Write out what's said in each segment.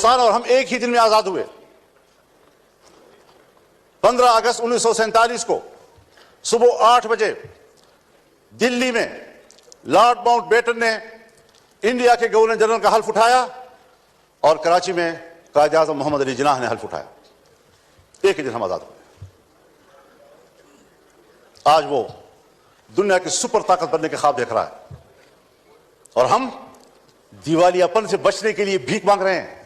और हम एक ही दिन में आजाद हुए। 15 अगस्त 1947 को सुबह 8 बजे दिल्ली में लॉर्ड माउंटबेटन ने इंडिया के गवर्नर जनरल का हल्फ उठाया और कराची में कायदे आज़म मोहम्मद अली जिन्नाह ने हल्फ उठाया। एक ही दिन हम आजाद हुए। आज वो दुनिया की सुपर ताकत बनने के ख्वाब देख रहा है और हम दिवालियापन से बचने के लिए भीख मांग रहे हैं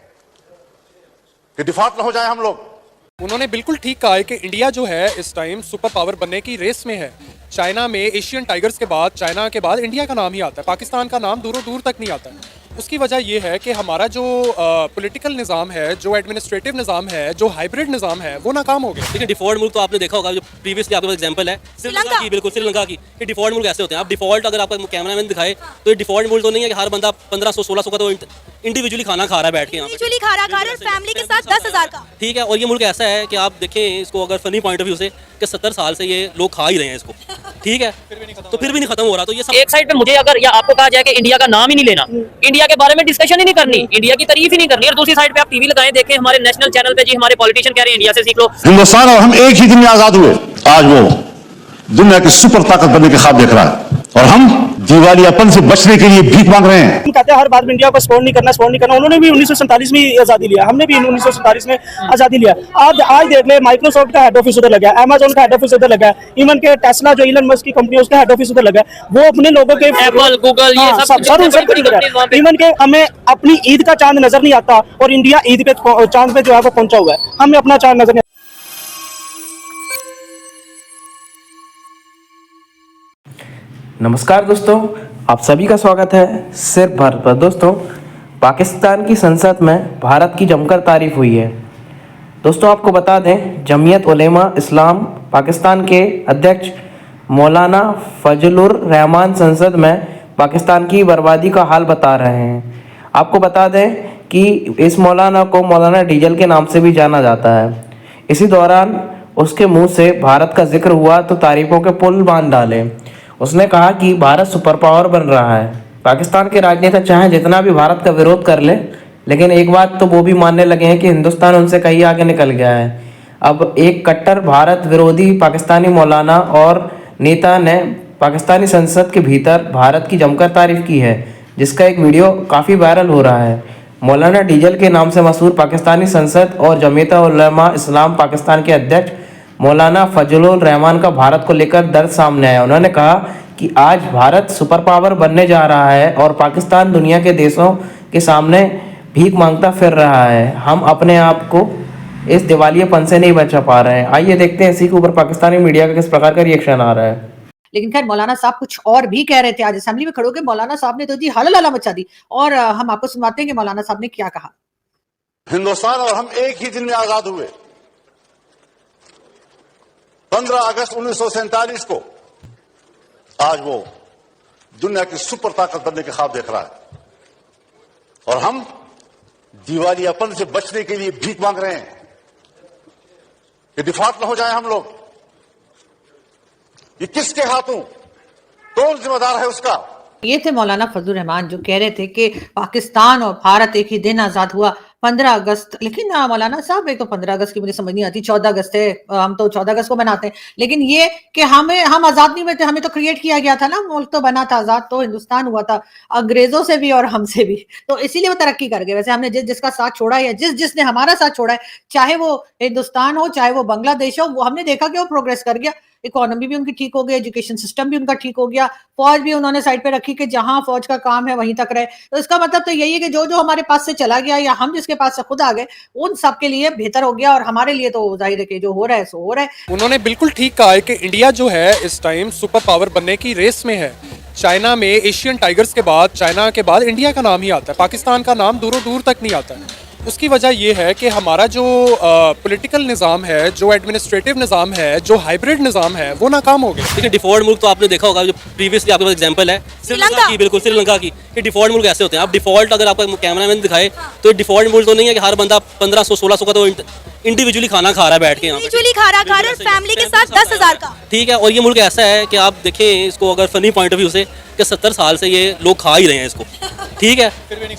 कि डिफॉल्ट ना हो जाए हम लोग। उन्होंने बिल्कुल ठीक कहा है कि इंडिया जो है इस टाइम सुपर पावर बनने की रेस में है। चाइना में एशियन टाइगर्स के बाद, चाइना के बाद इंडिया का नाम ही आता है, पाकिस्तान का नाम दूरों दूर तक नहीं आता है। उसकी वजह यह है कि हमारा जो पॉलिटिकल निज़ाम है, जो एडमिनिस्ट्रेटिव निज़ाम है, जो हाइब्रिड निज़ाम है, वो नाकाम हो गया। देखिए डिफॉल्ट मुल्क तो आपने देखा होगा, जो प्रीवियसली आपके पास एग्जांपल है श्रीलंका की, बिल्कुल श्रीलंका की। ये डिफॉल्ट मुल्क ऐसे होते हैं। आप डिफॉल्ट अगर आपका कैमरामैन दिखाए तो ये डिफॉल्ट मुल्क तो नहीं है कि हर बंदा 1500-1600 का तो इंडिविजुअली खाना खा रहा है बैठ के, इंडिविजुअली खा रहा है फैमिली के साथ 10,000 का। ठीक है। और ये मुल्क ऐसा है कि आप देखें इसको अगर फनी पॉइंट ऑफ व्यू से कि 70 साल से ये लोग खा ही रहे हैं इसको, ठीक है, तो फिर भी नहीं खत्म हो रहा। तो ये सब एक साइड पे मुझे अगर या आपको कहा जाए कि इंडिया का नाम ही नहीं लेना, इंडिया के बारे में डिस्कशन ही नहीं करनी, इंडिया की तारीफ ही नहीं करनी, और दूसरी साइड पे आप टीवी लगाएं देखें हमारे नेशनल चैनल पे जी हमारे पॉलिटिशियन कह रहे हैं इंडिया से सीख लो। हिंदुस्तान और हम एक ही दिन में आजाद हुए। आज वो दुनिया की सुपर ताकत बनने के ख्वाब देख रहा है और हम दिवालियापन से बचने के लिए भीख मांग रहे हैं। हम कहते हैं हर बात में इंडिया को सपोर्ट नहीं करना। उन्होंने भी 1947 में आजादी लिया, हमने भी 1947 में आजादी लिया। आज देख ले, माइक्रोसॉफ्ट का हेड ऑफिस उधर लगा है, अमेजोन का हेड ऑफिस उधर लगा है, इवन के टेस्ला जो इलन मस्क की कंपनी है उसका हेड ऑफिस उधर लगा है। वो अपने लोगों के एप्पल, गूगल, ये सब इवन के हमें अपनी ईद का चांद नजर नहीं आता और इंडिया ईद पे चांद पे जो है वो पहुंचा हुआ है, हमें अपना चांद नजर नहीं। नमस्कार दोस्तों, आप सभी का स्वागत है सिर्फ भारत पर। दोस्तों, पाकिस्तान की संसद में भारत की जमकर तारीफ हुई है। दोस्तों, आपको बता दें, जमीयत उलेमा इस्लाम पाकिस्तान के अध्यक्ष मौलाना फजलुर रहमान संसद में पाकिस्तान की बर्बादी का हाल बता रहे हैं। आपको बता दें कि इस मौलाना को मौलाना डीजल के नाम से भी जाना जाता है। इसी दौरान उसके मुंह से भारत का जिक्र हुआ तो तारीफों के पुल बांध डाले। उसने कहा कि भारत सुपर पावर बन रहा है। पाकिस्तान के राजनेता चाहे जितना भी भारत का विरोध कर ले, लेकिन एक बात तो वो भी मानने लगे हैं कि हिंदुस्तान उनसे कहीं आगे निकल गया है। अब एक कट्टर भारत विरोधी पाकिस्तानी मौलाना और नेता ने पाकिस्तानी संसद के भीतर भारत की जमकर तारीफ की है, जिसका एक वीडियो काफ़ी वायरल हो रहा है। मौलाना डीजल के नाम से मशहूर पाकिस्तानी संसद और जमीयत उलेमा इस्लाम पाकिस्तान के अध्यक्ष मौलाना फजलुर रहमान का भारत को लेकर दर्द सामने आया। उन्होंने कहा कि आज भारत सुपर पावर बनने जा रहा है और पाकिस्तान दुनिया के देशों के सामने भीख मांगता फिर रहा है। हम अपने आप को इस दिवालियेपन से नहीं बचा पा रहे हैं। आइए देखते हैं इसी के ऊपर पाकिस्तानी मीडिया का किस प्रकार का रिएक्शन आ रहा है। लेकिन खैर मौलाना साहब कुछ और भी कह रहे थे। आज असेंबली में खड़े होकर मौलाना साहब ने तो जी हल्ला मचा दी, और हम आपको सुनाते हैं कि मौलाना साहब ने क्या कहा। हिंदुस्तान और हम एक ही दिन में आजाद हुए। 15 अगस्त 1947 को आज वो दुनिया की सुपर ताकत बनने के ख्वाब देख रहा है और हम दिवालियापन से बचने के लिए भीख मांग रहे हैं कि डिफॉल्ट ना हो जाए हम लोग। ये किसके हाथों, कौन जिम्मेदार है उसका? ये थे मौलाना फजलुर रहमान जो कह रहे थे कि पाकिस्तान और भारत एक ही दिन आजाद हुआ, 15 अगस्त। लेकिन मौलाना साहब, एक तो 15 अगस्त की मुझे समझ नहीं आती, 14 अगस्त है, हम तो 14 अगस्त को मनाते हैं। लेकिन ये कि हम आजाद नहीं हुए थे, हमें तो क्रिएट किया गया था ना, मुल्क तो बना था, आजाद तो हिंदुस्तान हुआ था अंग्रेजों से भी और हमसे भी, तो इसीलिए वो तरक्की कर गए। वैसे हमने जिसका साथ छोड़ा है या जिसने हमारा साथ छोड़ा है, चाहे वो हिंदुस्तान हो चाहे वो बांग्लादेश हो, वो हमने देखा कि वो प्रोग्रेस कर गया। इकोनॉमी भी उनकी ठीक हो गई, एजुकेशन सिस्टम भी उनका ठीक हो गया, फौज भी उन्होंने साइड पे रखी कि जहां फौज का काम है वहीं तक रहे। तो इसका मतलब तो यही है कि जो हमारे पास से चला गया या हम जिसके पास से खुद आ गए, उन सब के लिए बेहतर हो गया और हमारे लिए तो जाहिर है कि जो हो रहा है सो हो रहा है। उन्होंने बिल्कुल ठीक कहा है कि इंडिया जो है इस टाइम सुपर पावर बनने की रेस में है। चाइना में एशियन टाइगर्स के बाद, चाइना के बाद इंडिया का नाम ही आता है, पाकिस्तान का नाम दूरों दूर तक नहीं आता है। उसकी वजह यह है कि हमारा जो पॉलिटिकल निज़ाम है, जो एडमिनिस्ट्रेटिव निज़ाम है, जो हाइब्रिड निज़ाम है, वो नाकाम हो गया। देखिए डिफॉल्ट मुल्क तो आपने देखा होगा, जो प्रीवियसली आपके पास एग्जांपल है श्रीलंका की, बिल्कुल श्रीलंका की। ये डिफॉल्ट मुल्क ऐसे होते हैं। आप डिफॉल्ट अगर आपका कैमरामैन दिखाए तो ये डिफॉल्ट मुल्क तो नहीं है कि हर बंदा 1500-1600 का तो इंडिविजुअली खाना खा रहा है बैठ के, इंडिविजुअली खा रहा है फैमिली के साथ 10,000 का, ठीक है। और ये मुल्क ऐसा है कि आप देखें इसको अगर फनी पॉइंट ऑफ व्यू से कि 70 साल से ये लोग खा ही रहे हैं इसको, ठीक है,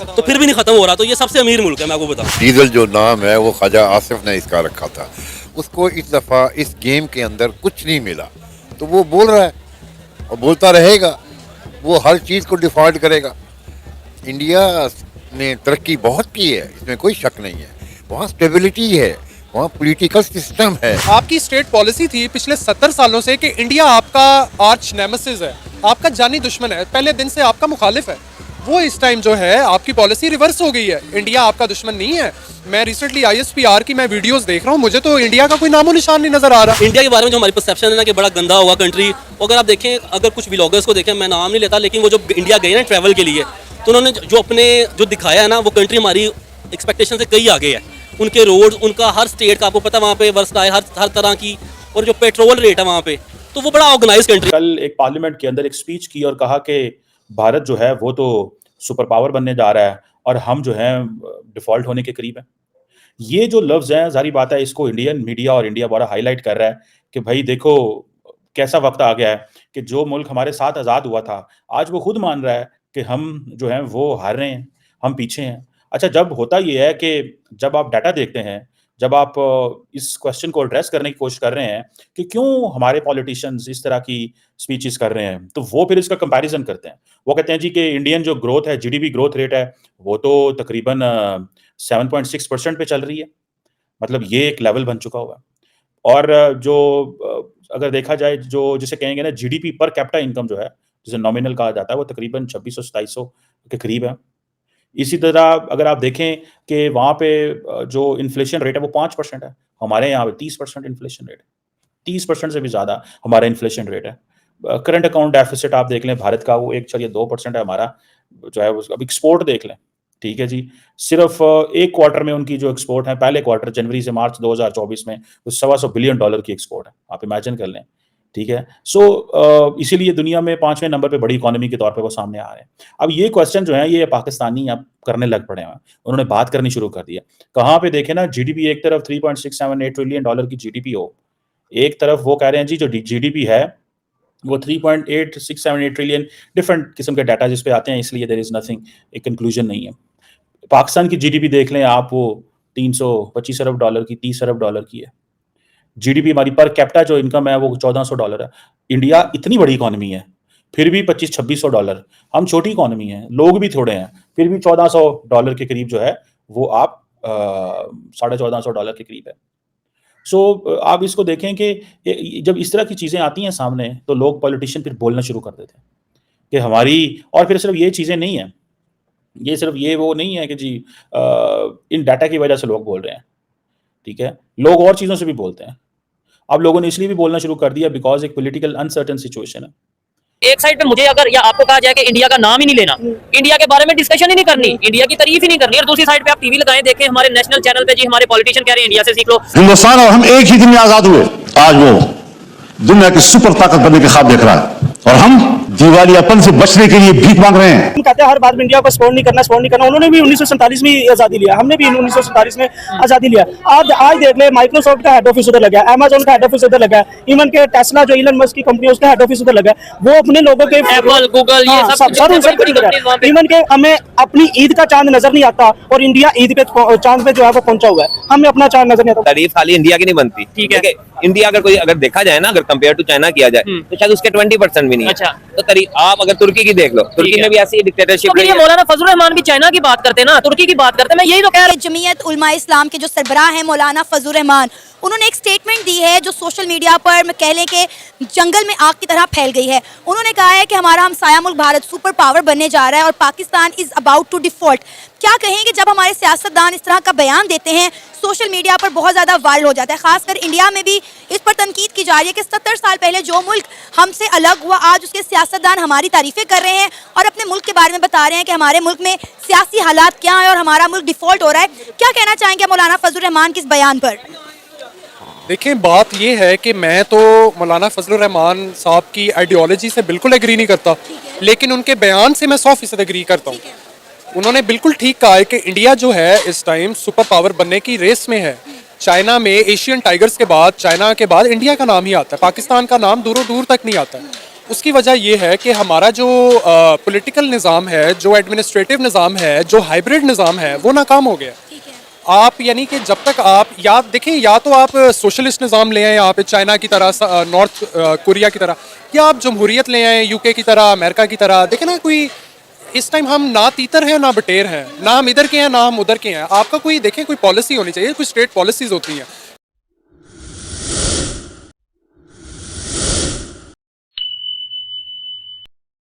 तो फिर भी नहीं खत्म हो रहा। तो ये सबसे अमीर मुल्क है, मैं आपको बताऊं। डीजल जो नाम है वो ख्वाजा आसिफ ने इसका रखा था, उसको इस दफ़ा इस गेम के अंदर कुछ नहीं मिला, तो वो बोल रहा है और बोलता रहेगा, वो हर चीज़ को डिफॉल्ट करेगा। इंडिया ने तरक्की बहुत की है, इसमें कोई शक नहीं है, वहाँ स्टेबिलिटी है, वहाँ पॉलिटिकल सिस्टम है। आपकी स्टेट पॉलिसी थी पिछले 70 सालों से कि इंडिया आपका आर्च नेमेसिस है, आपका जानी दुश्मन है, पहले दिन से आपका मुखालिफ है। वो इस टाइम जो है आपकी पॉलिसी रिवर्स हो गई है, इंडिया आपका दुश्मन नहीं है। मैं रिसेंटली ISPR की मैं वीडियोस देख रहा हूँ, मुझे तो इंडिया का कोई नामो निशान नहीं नजर आ रहा। इंडिया के बारे में जो हमारी परसेप्शन है ना कि बड़ा गंदा होगा कंट्री, अगर आप देखें, अगर कुछ व्लॉगर्स को देखें, मैं नाम नहीं लेता, लेकिन वो जो इंडिया गए ना ट्रैवल के लिए, तो उन्होंने जो अपने जो दिखाया है ना, वो कंट्री हमारी एक्सपेक्टेशन से कई आगे है। उनके रोड, उनका हर स्टेट का आपको पता वहाँ पे वर्सलाए हर तरह की, और जो पेट्रोल रेट है वहाँ पे, तो वो बड़ा ऑर्गेनाइज कंट्री। कल एक पार्लियामेंट के अंदर एक स्पीच की और कहा कि भारत जो है वो तो सुपर पावर बनने जा रहा है और हम जो है डिफॉल्ट होने के करीब है। ये जो लफ्ज़ हैं, जारी बात है, इसको इंडियन मीडिया और इंडिया बड़ा हाईलाइट कर रहा है कि भाई देखो कैसा वक्त आ गया है कि जो मुल्क हमारे साथ आज़ाद हुआ था, आज वो खुद मान रहा है कि हम जो हैं वो हार रहे हैं, हम पीछे हैं। अच्छा, जब होता ये है कि जब आप डाटा देखते हैं, जब आप इस क्वेश्चन को एड्रेस करने की कोशिश कर रहे हैं कि क्यों हमारे पॉलिटिशियंस इस तरह की स्पीचेस कर रहे हैं, तो वो फिर इसका कंपैरिजन करते हैं। वो कहते हैं जी कि इंडियन जो ग्रोथ है, GDP ग्रोथ रेट है, वो तो तकरीबन 7.6% पे चल रही है, मतलब ये एक लेवल बन चुका हुआ है। और जो अगर देखा जाए, जो जिसे कहेंगे ना GDP पर कैपिटा इनकम जो है, जिसे नॉमिनल कहा जाता है, वो तकरीबन 2600-2700 के करीब है। इसी तरह अगर आप देखें कि वहाँ पे जो इन्फ्लेशन रेट है वो 5% है, हमारे यहाँ पे 30% इन्फ्लेशन रेट है, 30% से भी ज़्यादा हमारा इन्फ्लेशन रेट है। करंट अकाउंट डेफिसिट आप देख लें भारत का, वो 1.2% है हमारा जो है। अब एक्सपोर्ट देख लें, ठीक है जी, सिर्फ एक क्वार्टर में उनकी जो एक्सपोर्ट है, पहले क्वार्टर जनवरी से मार्च 2024 में, वो $125 बिलियन की एक्सपोर्ट है, आप इमेजिन कर लें, ठीक है। सो इसीलिए दुनिया में 5वें नंबर पे बड़ी इकोनॉमी के तौर पे वो सामने आ रहे हैं। अब ये क्वेश्चन जो है ये पाकिस्तानी अब करने लग पड़े हैं, उन्होंने बात करनी शुरू कर दिया। कहाँ पे देखें ना, GDP एक तरफ $3.678 ट्रिलियन की GDP हो, एक तरफ वो कह रहे हैं जी जो GDP है वो 3.8678 ट्रिलियन, डिफरेंट किस्म के डाटा जिस पे आते हैं, इसलिए देयर इज नथिंग, एक कंक्लूजन नहीं है। पाकिस्तान की GDP देख लें आप, वो $325 अरब की, $30 अरब की है। GDP हमारी पर कैपिटा जो इनकम है वो $1400 है। इंडिया इतनी बड़ी इकोनॉमी है, फिर भी $2500-2600, हम छोटी इकोनॉमी है, लोग भी थोड़े हैं, फिर भी $1400 के करीब जो है वो आप $1450 के करीब है। सो आप इसको देखें कि जब इस तरह की चीज़ें आती हैं सामने, तो लोग पॉलिटिशियन फिर बोलना शुरू कर देते हैं कि हमारी, और फिर सिर्फ ये चीज़ें नहीं हैं, ये सिर्फ ये वो नहीं है कि जी इन डाटा की वजह से लोग बोल रहे हैं, ठीक है, लोग और चीज़ों से भी बोलते हैं। अब लोगों ने इसलिए भी बोलना शुरू कर दिया बिकॉज एक पॉलिटिकल अनसर्टेन सिचुएशन है। एक साइड पे मुझे अगर या आपको कहा जाए कि इंडिया का नाम ही नहीं लेना, इंडिया के बारे में डिस्कशन ही नहीं करनी, इंडिया की तारीफ ही नहीं करनी, और दूसरी साइड पे आप टीवी लगाएं, देखें हमारे नेशनल चैनल पे जी हमारे पॉलिटिशियन कह रहे हैं इंडिया से सीख लो। हिंदुस्तान और हम एक ही दिन में आजाद हुए, आज वो दुनिया की सुपर ताकत बनने के ख्वाब देख रहा है और हम दिवालियापन से बचने के लिए भीख मांग रहे हैं। हम कहते हैं हर बात में इंडिया को सपोर्ट नहीं करना। उन्होंने भी 1947 में आजादी लिया, हमने भी 1947 में आजादी लिया। आज देख ले, माइक्रोसॉफ्ट का हेड ऑफिस उधर लगा है, अमेजोन का हेड ऑफिस उधर लगा है, इवन के टेस्ला जो इलन मस्क की कंपनी है उसका हेड ऑफिस उधर लगा है। वो अपने लोगों के एप्पल, गूगल, ये सब इवन के हमें अपनी ईद का चांद नजर नहीं आता और इंडिया ईद पे चांद पे जो है वो पहुंचा हुआ है, हमें अपना चांद नजर नहीं आता। तारीफ खाली इंडिया की नहीं बनती, ठीक है। इंडिया अगर देखा जाए ना, अगर कंपेयर टू चाइना किया जाए तो शायद उसके 20% भी नहीं है। अच्छा, तो आप अगर तुर्की की देख लो, तुर्की में भी ऐसी डिक्टेटरशिप तो ये मौलाना फजलुर रहमान भी चाइना की बात करते हैं ना, तुर्की की बात करते हैं। मैं यही तो कह रहा हूं। जमीयत उलमा इस्लाम के जो सरबराह हैं मौलाना फजलुर रहमान, उन्होंने एक स्टेटमेंट दी है जो सोशल मीडिया पर मैं कह लें कि जंगल में आग की तरह फैल गई है। उन्होंने कहा है कि हमारा हमसाया मुल्क भारत सुपर पावर बनने जा रहा है और Pakistan is about to default. क्या कहेंगे जब हमारे सियासतदान इस तरह का बयान देते हैं, सोशल मीडिया पर बहुत ज़्यादा वायरल हो जाता है, खासकर इंडिया में भी इस पर तनकीद की जा रही है कि 70 साल पहले जो मुल्क हमसे अलग हुआ, आज उसके सियासतदान हमारी तारीफ़ें कर रहे हैं और अपने मुल्क के बारे में बता रहे हैं कि हमारे मुल्क में सियासी हालात क्या है और हमारा मुल्क डिफ़ॉल्ट हो रहा है। क्या कहना चाहेंगे मौलाना फजलुर रहमान के इस बयान पर? देखिए, बात ये है कि मैं तो मौलाना फजलुर रहमान साहब की आइडियोलॉजी से बिल्कुल एग्री नहीं करता, लेकिन उनके बयान से मैं 100% एग्री करता हूँ। उन्होंने बिल्कुल ठीक कहा है कि इंडिया जो है इस टाइम सुपर पावर बनने की रेस में है। चाइना में एशियन टाइगर्स के बाद, चाइना के बाद इंडिया का नाम ही आता है, पाकिस्तान का नाम दूरों दूर तक नहीं आता है। उसकी वजह ये है कि हमारा जो पॉलिटिकल निज़ाम है, जो एडमिनिस्ट्रेटिव निज़ाम है, जो हाइब्रिड निज़ाम है, वो नाकाम हो गया। आप यानी कि जब तक आप या देखें, या तो आप सोशलिस्ट निज़ाम ले आएँ यहाँ पे चाइना की तरह, नॉर्थ कोरिया की तरह, या आप जमहूरियत ले आएँ यूके की तरह, अमेरिका की तरह। देखें ना, कोई इस टाइम हम ना तीतर हैं ना बटेर हैं, ना हम इधर के हैं ना हम उधर के हैं। आपका कोई देखें, कोई पॉलिसी होनी चाहिए, कोई स्टेट पॉलिसीज़ होती हैं।